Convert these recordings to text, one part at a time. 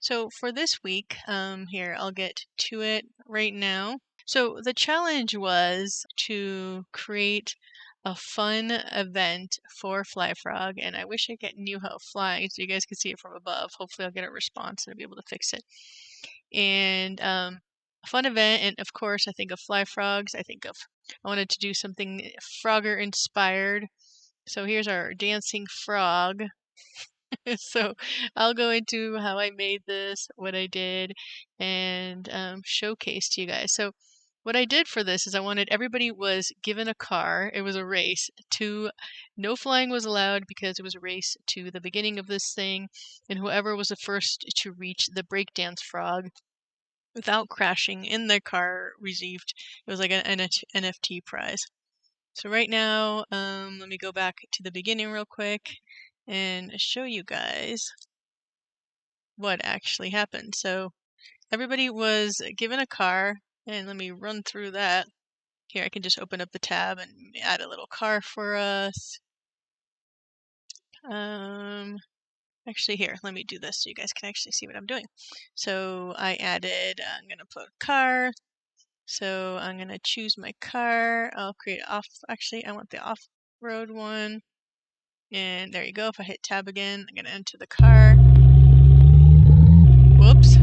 So for this week, here, I'll get to it right now. So the challenge was to create a fun event for FlyFrog, and I wish I knew how to fly so you guys could see it from above. Hopefully I'll get a response and I'll be able to fix it. And a fun event, and of course I think of FlyFrogs. I wanted to do something Frogger inspired. So here's our dancing frog. So I'll go into how I made this, what I did, and showcase to you guys. So what I did for this is everybody was given a car. It was a race to, no flying was allowed because it was a race to the beginning of this thing, and whoever was the first to reach the breakdance frog without crashing in their car received, it was like an NFT prize. So right now, let me go back to the beginning real quick and show you guys what actually happened. So everybody was given a car, and let me run through that. Here, I can just open up the tab and add a little car for us. Actually, here, let me do this so you guys can actually see what I'm doing. So I added, I'm going to put car. So I'm going to choose my car. I'll create actually, I want the off-road one. And there you go. If I hit tab again, I'm going to enter the car. Whoops.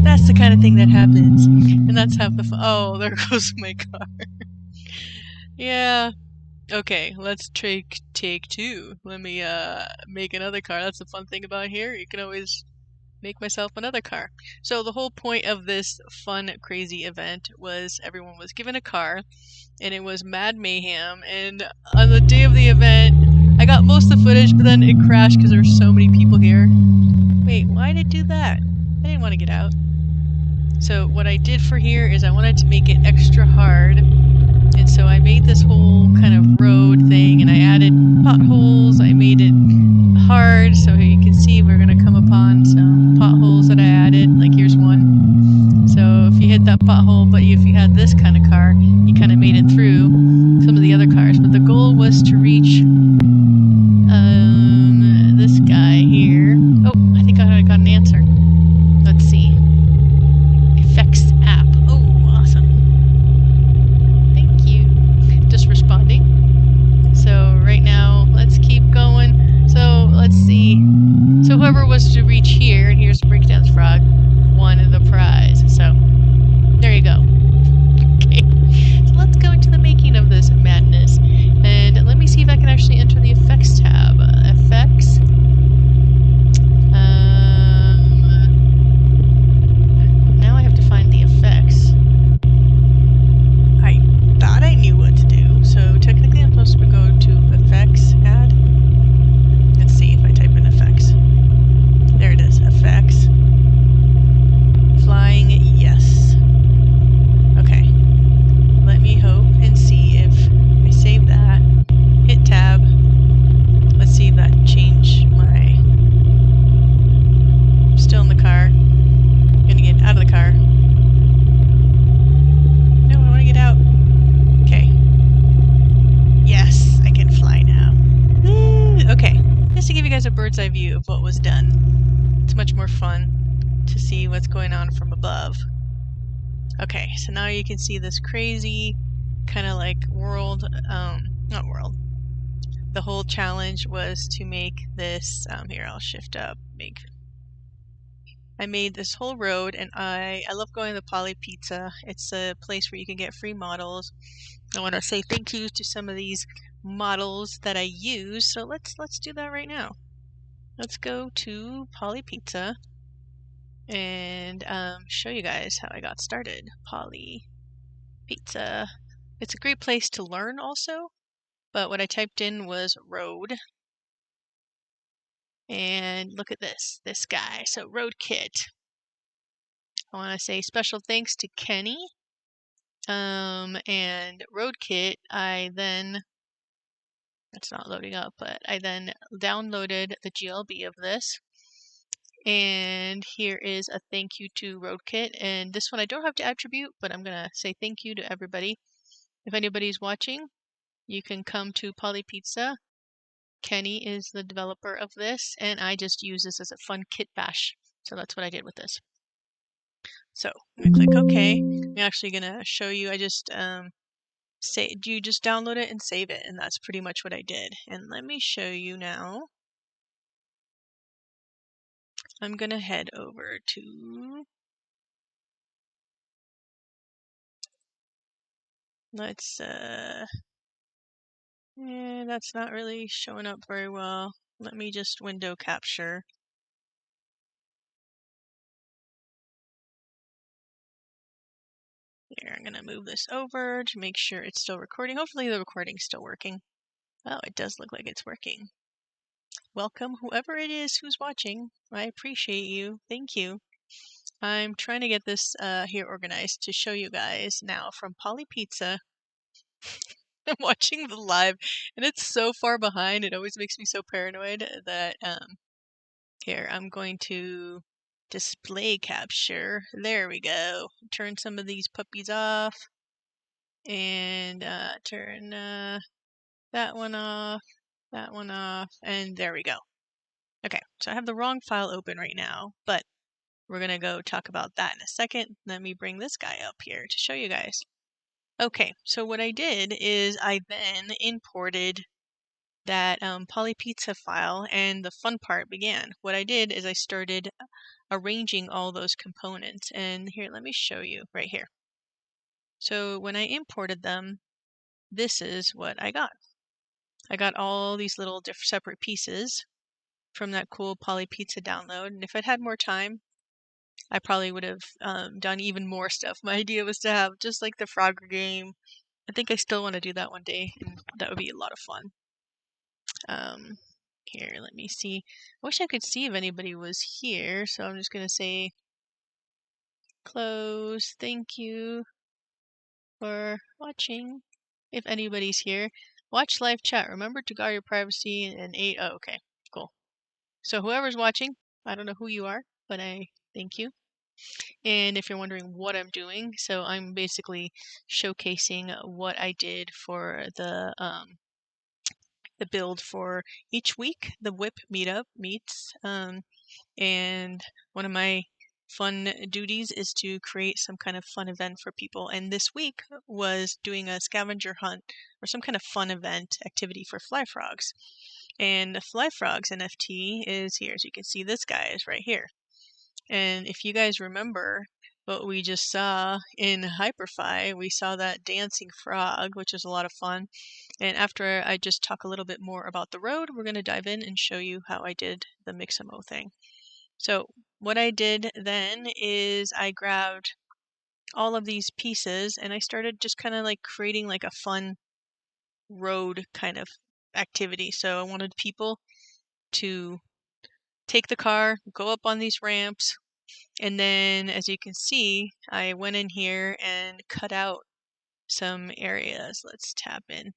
That's the kind of thing that happens. And that's half the fun. Oh, there goes my car. Yeah. Okay, let's take two. Let me make another car. That's the fun thing about here. You can always make myself another car. So the whole point of this fun, crazy event was everyone was given a car, and it was mad mayhem. And on the day of the event, I got most of the footage, but then it crashed because there were so many people here. Wait, why did it do that? I didn't want to get out. So what I did for here is I wanted to make it extra hard, and so I made this whole kind of road thing, and I added potholes. I made it hard, so here you can see we're going to come upon some potholes that I added. Like here's one. So if you hit that pothole, but if you had this kind of car, you kind of made it through some of the other cars. But the goal was to reach this guy here. Oh, I think I got an answer. Let's see. Effects app. Oh, awesome. Thank you. Just responding. So right now, let's keep going. So let's see. So whoever was to reach here, and here's the breakdance frog, won the prize. So there you go. Okay. So let's go into the making of this madness. And let me see if I can actually enter the effects tab. Effects. Now I have to find the effects. I thought I knew what to do. So technically I'm supposed to go to effects, add. Let's see if I type in effects. There it is, effects. Flying, yes. Okay. Let me hope and see if I save that. Hit tab. Let's see if that changed my... I'm still in the car. I'm gonna get out of the car. No, I want to get out. Okay. Yes, I can fly now. Woo! Okay. Just to give you guys a bird's eye view of what was done. It's much more fun to see what's going on from above. Okay, so now you can see this crazy kind of like world, not world. The whole challenge was to make this, here I'll shift up, I made this whole road, and I love going to Poly Pizza. It's a place where you can get free models. I want to say thank you to some of these models that I use, so let's do that right now. Let's go to Poly Pizza and show you guys how I got started. Poly Pizza. It's a great place to learn also, but what I typed in was road. And look at this guy. So Road Kit. I want to say special thanks to Kenny. And Road Kit, it's not loading up, but I then downloaded the GLB of this. And here is a thank you to Road Kit. And this one I don't have to attribute, but I'm going to say thank you to everybody. If anybody's watching, you can come to Poly Pizza Kenny is the developer of this, and I just use this as a fun kit bash. So that's what I did with this. So I'm gonna click OK. I'm actually gonna show you. I just you just download it and save it, and that's pretty much what I did. And let me show you now. I'm gonna head over to, let's that's not really showing up very well. Let me just window capture. Here, I'm gonna move this over to make sure it's still recording. Hopefully the recording's still working. Oh, it does look like it's working. Welcome, whoever it is who's watching. I appreciate you. Thank you. I'm trying to get this here organized to show you guys now from Polly Pizza. I'm watching the live, and it's so far behind. It always makes me so paranoid that here I'm going to display capture. There we go. Turn some of these puppies off, and turn that one off, and there we go. Okay, so I have the wrong file open right now, but we're gonna go talk about that in a second. Let me bring this guy up here to show you guys. Okay, so what I did is I then imported that polypizza file, and the fun part began. What I did is I started arranging all those components, and here, let me show you right here. So when I imported them, this is what I got. I got all these little separate pieces from that cool polypizza download, and if I'd had more time, I probably would have done even more stuff. My idea was to have just like the Frogger game. I think I still want to do that one day, and that would be a lot of fun. Here, let me see. I wish I could see if anybody was here, so I'm just going to say close. Thank you for watching. If anybody's here, watch live chat. Remember to guard your privacy and 8. Oh, okay, cool. So whoever's watching, I don't know who you are, but I thank you. And if you're wondering what I'm doing, so I'm basically showcasing what I did for the build for each week. The WIP meetup meets, and one of my fun duties is to create some kind of fun event for people. And this week was doing a scavenger hunt or some kind of fun event activity for FlyFrogs. And the FlyFrogs NFT is here. So you can see this guy is right here. And if you guys remember what we just saw in Hyperfy, we saw that dancing frog, which is a lot of fun. And after I just talk a little bit more about the road, we're going to dive in and show you how I did the Mixamo thing. So what I did then is I grabbed all of these pieces and I started just kind of like creating like a fun road kind of activity. So I wanted people to take the car, go up on these ramps, and then as you can see, I went in here and cut out some areas. Let's tap in.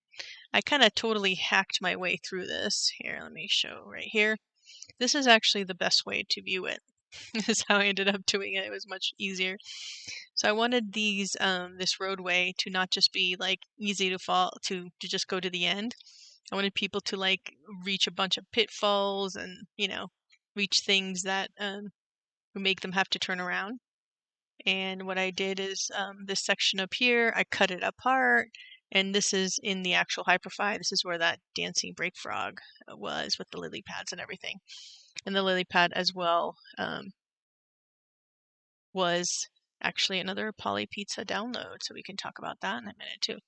I kind of totally hacked my way through this. Here, let me show right here. This is actually the best way to view it. This is how I ended up doing it. It was much easier. So I wanted these this roadway to not just be like easy to fall to just go to the end. I wanted people to like reach a bunch of pitfalls and, you know, reach things that make them have to turn around. And what I did is this section up here, I cut it apart, and this is in the actual Hyperfy. This is where that dancing break frog was with the lily pads and everything. And the lily pad as well was actually another Poly Pizza download, so we can talk about that in a minute too.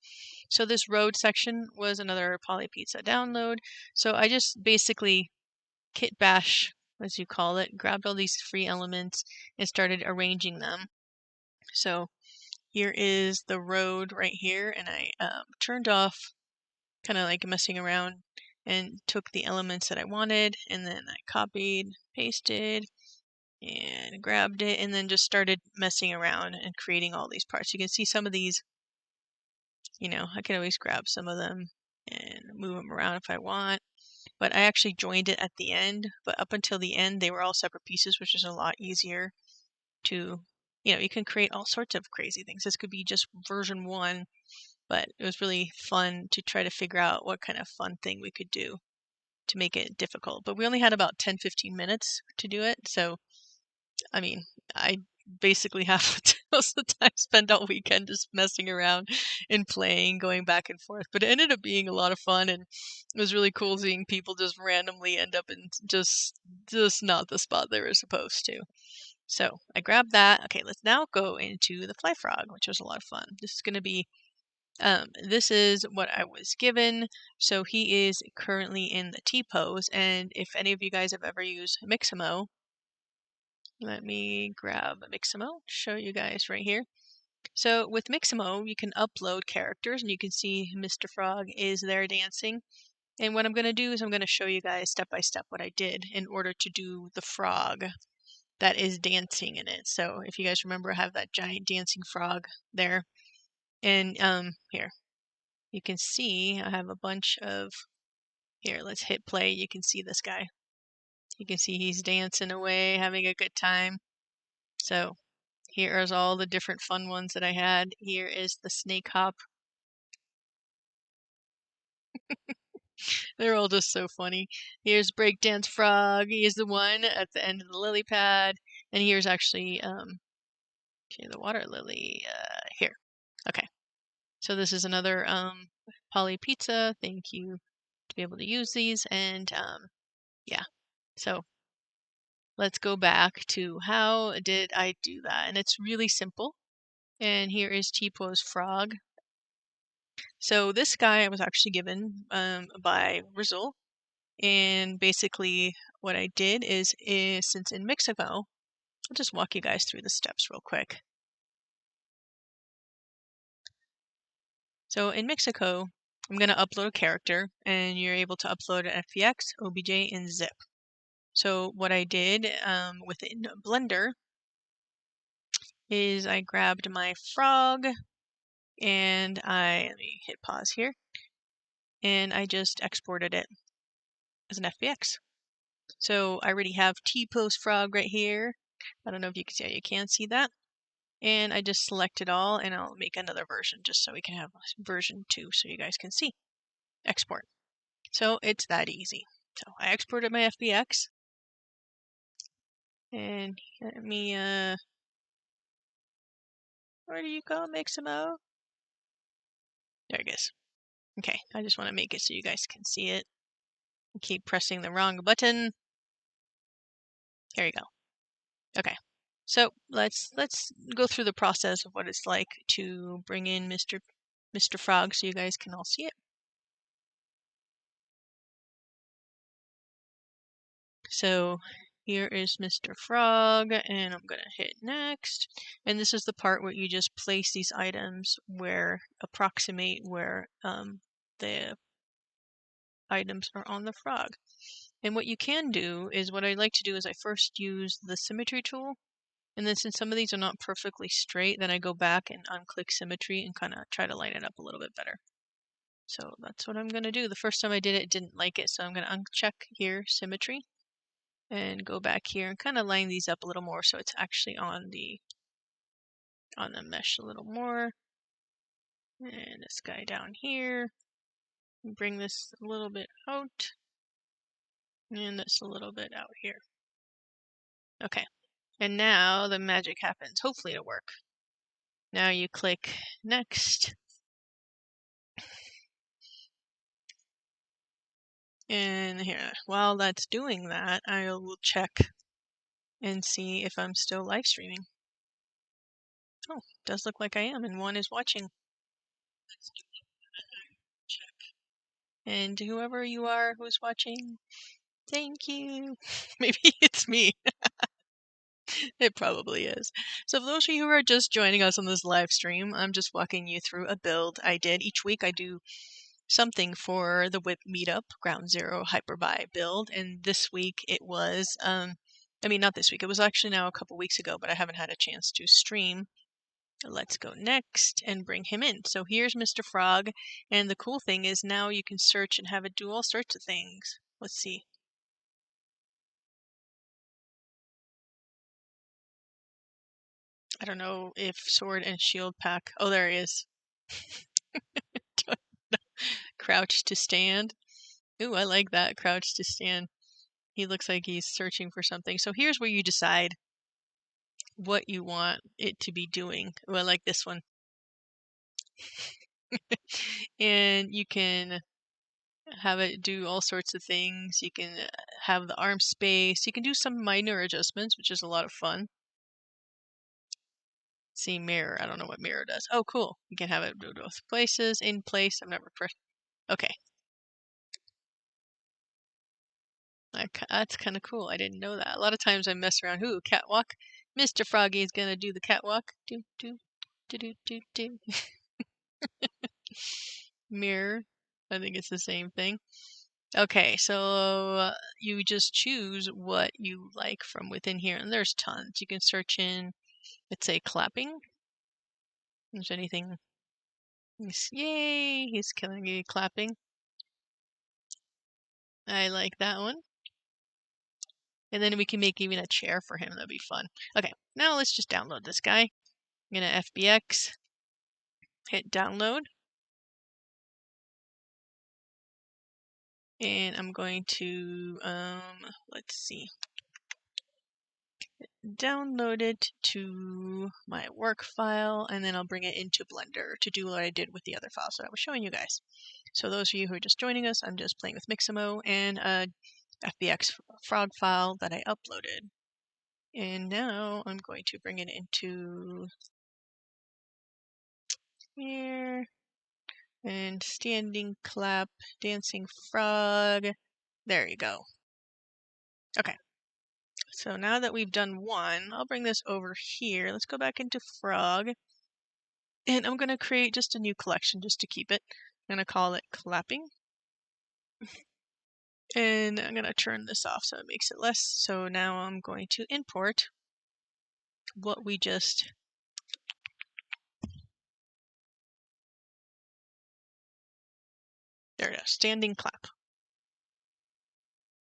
So this road section was another Poly Pizza download. So I just basically kit bash, as you call it, grabbed all these free elements and started arranging them. So here is the road right here, and I turned off kind of like messing around and took the elements that I wanted, and then I copied, pasted, and grabbed it, and then just started messing around and creating all these parts. You can see some of these, you know, I can always grab some of them and move them around if I want, but I actually joined it at the end, but up until the end, they were all separate pieces, which is a lot easier to, you know, you can create all sorts of crazy things. This could be just version 1, but it was really fun to try to figure out what kind of fun thing we could do. to make it difficult. But we only had about 10-15 minutes to do it, so I mean, I basically have most of the time spent all weekend just messing around and playing, going back and forth. But it ended up being a lot of fun, and it was really cool seeing people just randomly end up in just not the spot they were supposed to. So I grabbed that. Okay, let's now go into the FlyFrog, which was a lot of fun. This is going to be this is what I was given. So he is currently in the T pose, and if any of you guys have ever used Mixamo, let me grab Mixamo to show you guys right here. So with Mixamo, you can upload characters, and you can see Mr. Frog is there dancing. And what I'm going to do is I'm going to show you guys step by step what I did in order to do the frog that is dancing in it. So if you guys remember, I have that giant dancing frog there. And here, you can see I have a bunch of, here, let's hit play. You can see this guy. You can see he's dancing away, having a good time. So here is all the different fun ones that I had. Here is the snake hop. They're all just so funny. Here's breakdance frog. He is the one at the end of the lily pad. And here's actually okay, the water lily here. Okay. So this is another poly pizza. Thank you to be able to use these, and yeah. So let's go back to how did I do that? And it's really simple. And here is T-Pose Frog. So this guy I was actually given by Rizal. And basically what I did is since in Mexico, I'll just walk you guys through the steps real quick. So in Mexico, I'm going to upload a character, and you're able to upload an FBX, OBJ, and zip. So what I did within Blender is I grabbed my frog, and let me hit pause here, and I just exported it as an FBX. So I already have T-Pose Frog right here. I don't know if you can see, you can see that. And I just select it all, and I'll make another version just so we can have version 2 so you guys can see. Export. So it's that easy. So I exported my FBX. And let me, where do you go, Mixamo? There it is. Okay, I just want to make it so you guys can see it. I keep pressing the wrong button. Here you go. Okay, so let's go through the process of what it's like to bring in Mr. Frog so you guys can all see it. So here is Mr. Frog, and I'm going to hit next. And this is the part where you just place these items where approximate where the items are on the frog. And what you can do is, what I like to do is I first use the symmetry tool. And then since some of these are not perfectly straight, then I go back and unclick symmetry and kind of try to line it up a little bit better. So that's what I'm going to do. The first time I did it, didn't like it, so I'm going to uncheck here, symmetry, and go back here and kind of line these up a little more so it's actually on the mesh a little more. And this guy down here, bring this a little bit out, and this a little bit out here. Okay, and now the magic happens. Hopefully it'll work. Now you click next. And here, while that's doing that, I will check and see if I'm still live streaming. Oh, it does look like I am, and one is watching. And whoever you are who's watching, thank you. Maybe it's me. It probably is. So for those of you who are just joining us on this live stream, I'm just walking you through a build I did. Each week I do something for the WIPmeetup Ground Zero Hyperfy build, and this week it was, not this week, it was actually now a couple weeks ago, but I haven't had a chance to stream. Let's go next and bring him in. So here's Mr. Frog, and the cool thing is now you can search and have it do all sorts of things. Let's see. I don't know if sword and shield pack. Oh, there he is. Crouch to stand. Ooh, I like that. Crouch to stand. He looks like he's searching for something. So here's where you decide what you want it to be doing. Oh, I like this one. And you can have it do all sorts of things. You can have the arm space. You can do some minor adjustments, which is a lot of fun. See mirror. I don't know what mirror does. Oh, cool. You can have it do both places, in place. I've never pressed. Okay. That's kind of cool. I didn't know that. A lot of times I mess around. Ooh, catwalk. Mr. Froggy's gonna do the catwalk. Do, do, do, do, do, do. Mirror. I think it's the same thing. Okay, so you just choose what you like from within here, and there's tons. You can search in, let's say, clapping. Is there anything? Yay! He's killing me clapping. I like that one. And then we can make even a chair for him. That'd be fun. Okay, now let's just download this guy. I'm gonna FBX, hit download. And I'm going to, let's see, download it to my work file, and then I'll bring it into Blender to do what I did with the other files that I was showing you guys. So those of you who are just joining us, I'm just playing with Mixamo and a FBX frog file that I uploaded. And now I'm going to bring it into here, and standing clap, dancing frog. There you go. Okay. So now that we've done one, I'll bring this over here. Let's go back into frog. And I'm going to create just a new collection just to keep it. I'm going to call it clapping. And I'm going to turn this off so it makes it less. So now I'm going to import what we just... There it is, standing clap.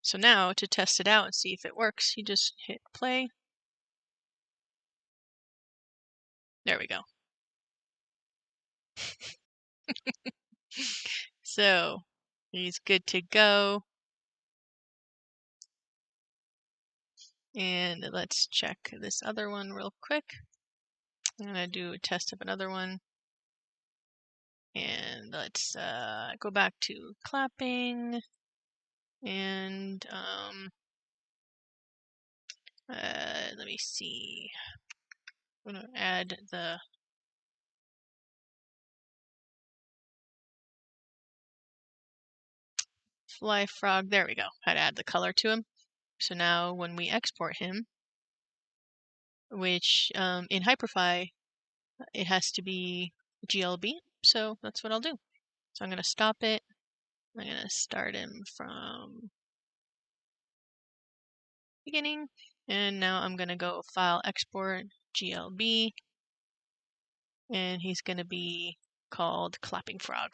So now to test it out and see if it works, you just hit play. There we go. So he's good to go. And let's check this other one real quick. I'm going to do a test of another one. And let's go back to clapping. And let me see. I'm going to add the FlyFrog. There we go. Had to add the color to him. So now when we export him, which in Hyperfy, it has to be GLB. So that's what I'll do. So I'm going to stop it. I'm going to start him from beginning. And now I'm going to go File, Export, GLB. And he's going to be called Clapping Frog.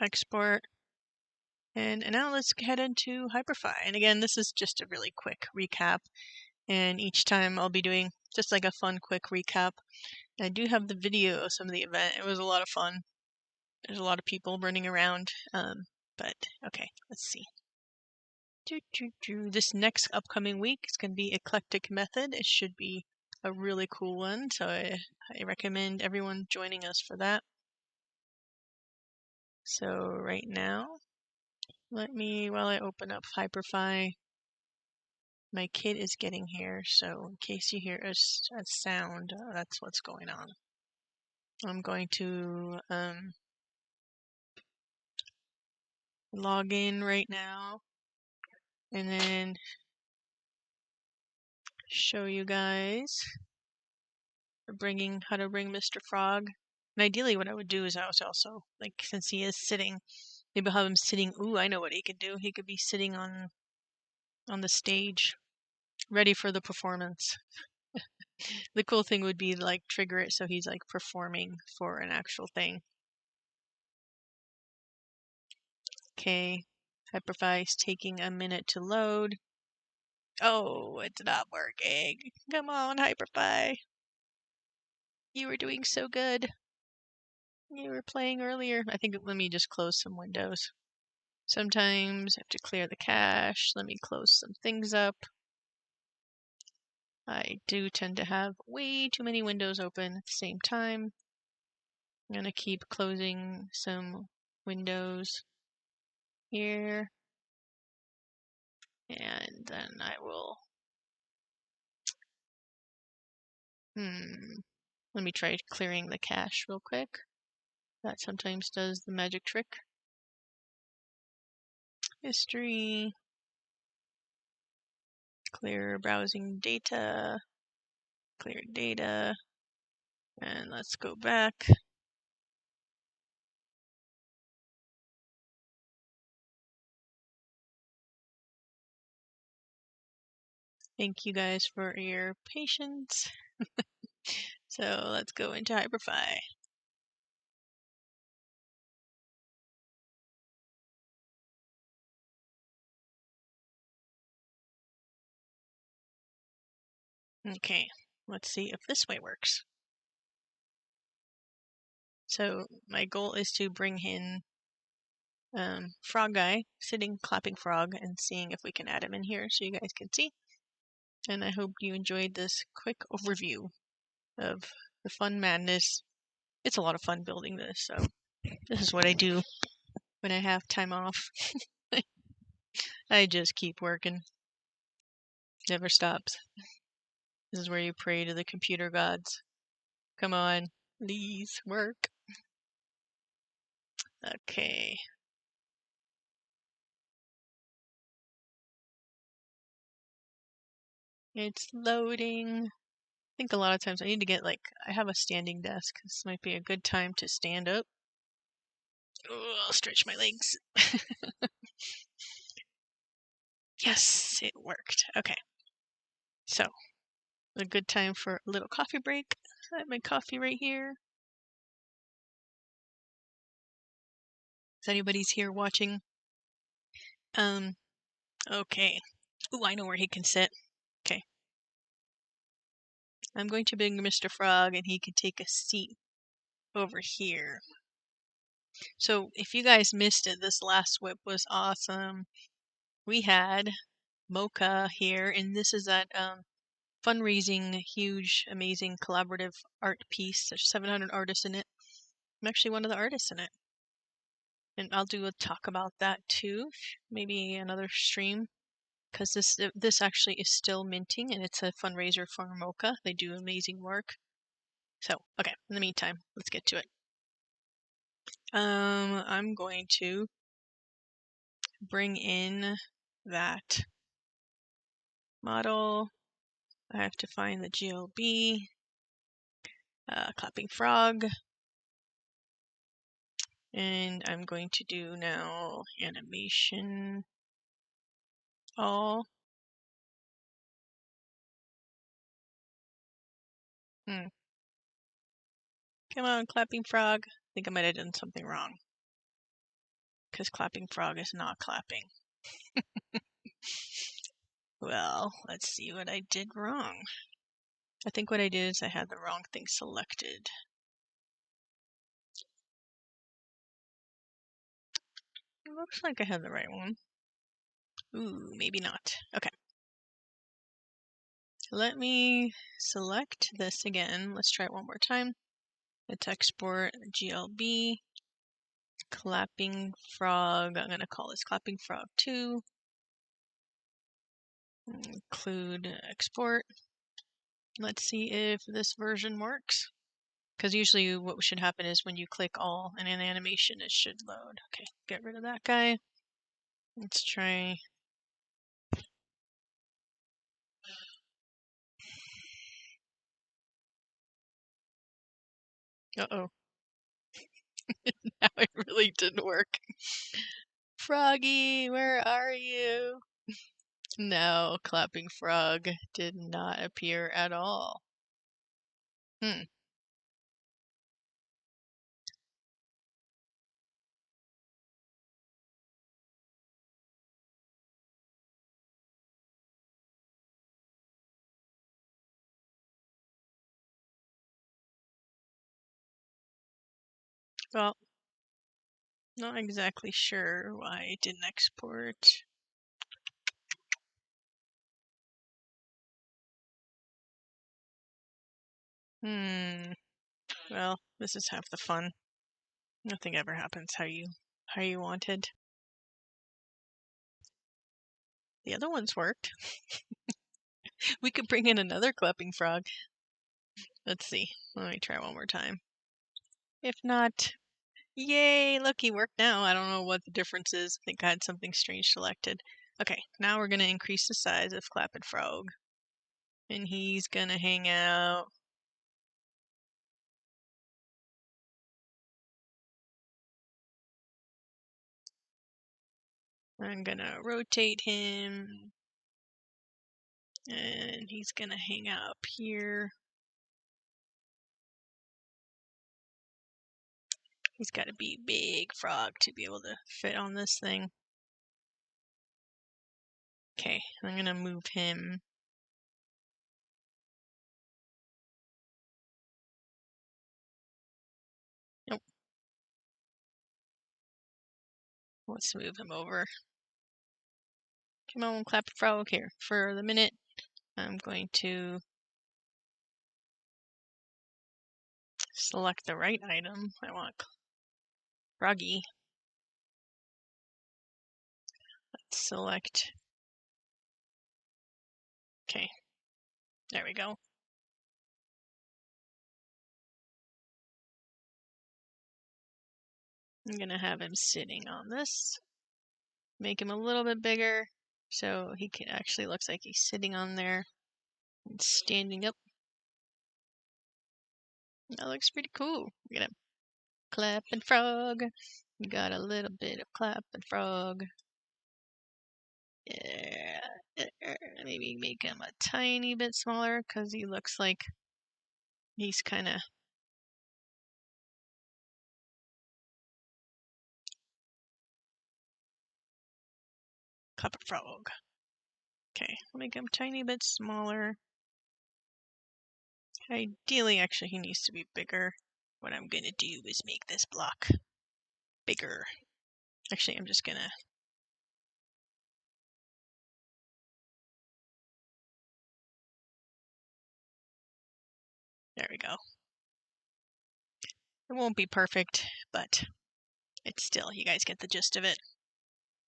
Export. And now let's head into Hyperfy. And again, this is just a really quick recap. And each time I'll be doing just like a fun quick recap. I do have the video of some of the event. It was a lot of fun. There's a lot of people running around. But okay, let's see. This next upcoming week is going to be Eclectic Method. It should be a really cool one. So I recommend everyone joining us for that. So right now, while I open up Hyperfy, my kid is getting here, so in case you hear a sound, that's what's going on. I'm going to log in right now, and then show you guys how to bring Mr. Frog. And ideally what I would do is I was also, like, since he is sitting, maybe I'll have him sitting. Ooh, I know what he could do. He could be sitting on the stage, ready for the performance. The cool thing would be to, like, trigger it so he's, like, performing for an actual thing. Okay, Hyperfy is taking a minute to load. Oh, it's not working. Come on, Hyperfy. You were doing so good. You were playing earlier. I think let me just close some windows. Sometimes I have to clear the cache. Let me close some things up. I do tend to have way too many windows open at the same time. I'm gonna keep closing some windows here. And then I will... Let me try clearing the cache real quick. That sometimes does the magic trick. History. Clear browsing data. Clear data. And let's go back. Thank you guys for your patience. So let's go into Hyperfy. Okay, let's see if this way works. So my goal is to bring in Frog Guy, sitting clapping frog, and seeing if we can add him in here so you guys can see. And I hope you enjoyed this quick overview of the fun madness. It's a lot of fun building this, so this is what I do when I have time off. I just keep working. Never stops. This is where you pray to the computer gods. Come on, please work. Okay. It's loading. I think a lot of times I need to get I have a standing desk. This might be a good time to stand up. Oh, I'll stretch my legs. Yes, it worked. Okay. So, a good time for a little coffee break. I have my coffee right here. If anybody's here watching. Okay. Ooh, I know where he can sit. Okay. I'm going to bring Mr. Frog and he can take a seat over here. So if you guys missed it, this last WIP was awesome. We had Mocha here, and this is that fundraising, huge, amazing collaborative art piece. There's 700 artists in it. I'm actually one of the artists in it. And I'll do a talk about that too, maybe another stream, because this actually is still minting, and it's a fundraiser for Mocha. They do amazing work. So, okay, in the meantime, let's get to it. I'm going to bring in that model. I have to find the GLB, clapping frog, and I'm going to do now animation all. Come on, clapping frog. I think I might have done something wrong, because clapping frog is not clapping. Well, let's see what I did wrong. I think what I did is I had the wrong thing selected. It looks like I had the right one. Ooh, maybe not. Okay. Let me select this again. Let's try it one more time. Let's export GLB, clapping frog. I'm going to call this clapping frog 2. Include export. Let's see if this version works. Because usually what should happen is when you click all in an animation, it should load. Okay, get rid of that guy. Let's try. Uh-oh. Now it really didn't work. Froggy, where are you? No, clapping frog did not appear at all. Well, not exactly sure why it didn't export. Well, this is half the fun. Nothing ever happens how you wanted. The other ones worked. We could bring in another clapping frog. Let's see. Let me try one more time. If not, yay! Look, he worked now. I don't know what the difference is. I think I had something strange selected. Okay, now we're gonna increase the size of Clappin' Frog. And he's gonna hang out. I'm gonna rotate him. And he's gonna hang out up here. He's gotta be a big frog to be able to fit on this thing. Okay, I'm gonna move him. Nope. Let's move him over. Come on, Clap Frog here. For the minute, I'm going to select the right item. I want Froggy. Let's select. Okay, there we go. I'm gonna have him sitting on this. Make him a little bit bigger so he can actually looks like he's sitting on there and standing up. That looks pretty cool. We're gonna clap and frog. We got a little bit of clap and frog. Yeah. Maybe make him a tiny bit smaller because he looks like he's kind of. Clap and frog. Okay, make him a tiny bit smaller. Ideally, actually, he needs to be bigger. What I'm gonna do is make this block bigger. Actually, I'm just gonna. There we go. It won't be perfect, but it's still, you guys get the gist of it.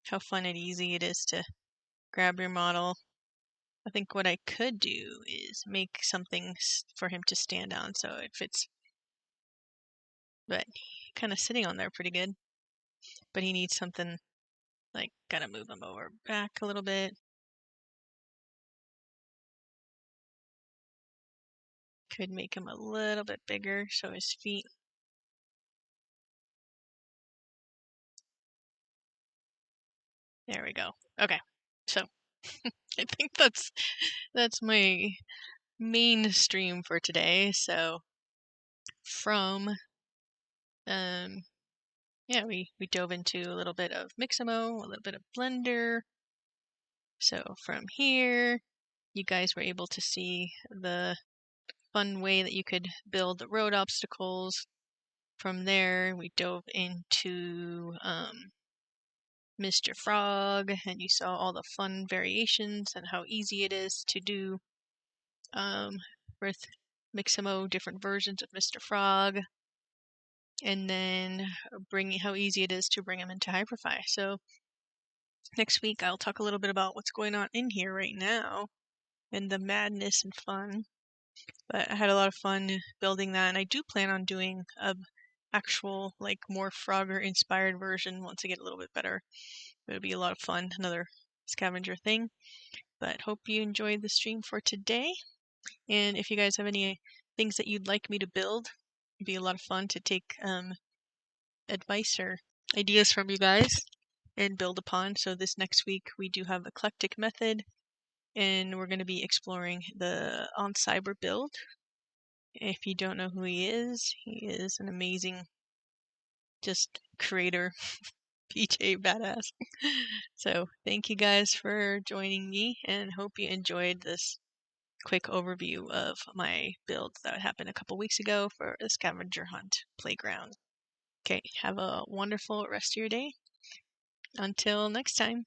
How fun and easy it is to grab your model. I think what I could do is make something for him to stand on so it fits. But kind of sitting on there pretty good. But he needs something, like, gotta move him over back a little bit. Could make him a little bit bigger so his feet. There we go. Okay, so I think that's my main stream for today. So from yeah, we dove into a little bit of Mixamo, a little bit of Blender. So from here, you guys were able to see the fun way that you could build road obstacles. From there, we dove into Mr. Frog, and you saw all the fun variations and how easy it is to do with Mixamo different versions of Mr. Frog, and then bringing how easy it is to bring them into Hyperfy. So next week I'll talk a little bit about what's going on in here right now and the madness and fun. But I had a lot of fun building that, and I do plan on doing a actual, like, more Frogger inspired version once I get a little bit better. It'll be a lot of fun, another scavenger thing. But hope you enjoyed the stream for today. And if you guys have any things that you'd like me to build, it'd be a lot of fun to take advice or ideas from you guys and build upon. So this next week we do have eclectic method, and we're going to be exploring the On Cyber build. If you don't know who he is an amazing just creator, PJ badass. So thank you guys for joining me, and hope you enjoyed this quick overview of my build that happened a couple weeks ago for the scavenger hunt playground. Okay, have a wonderful rest of your day. Until next time.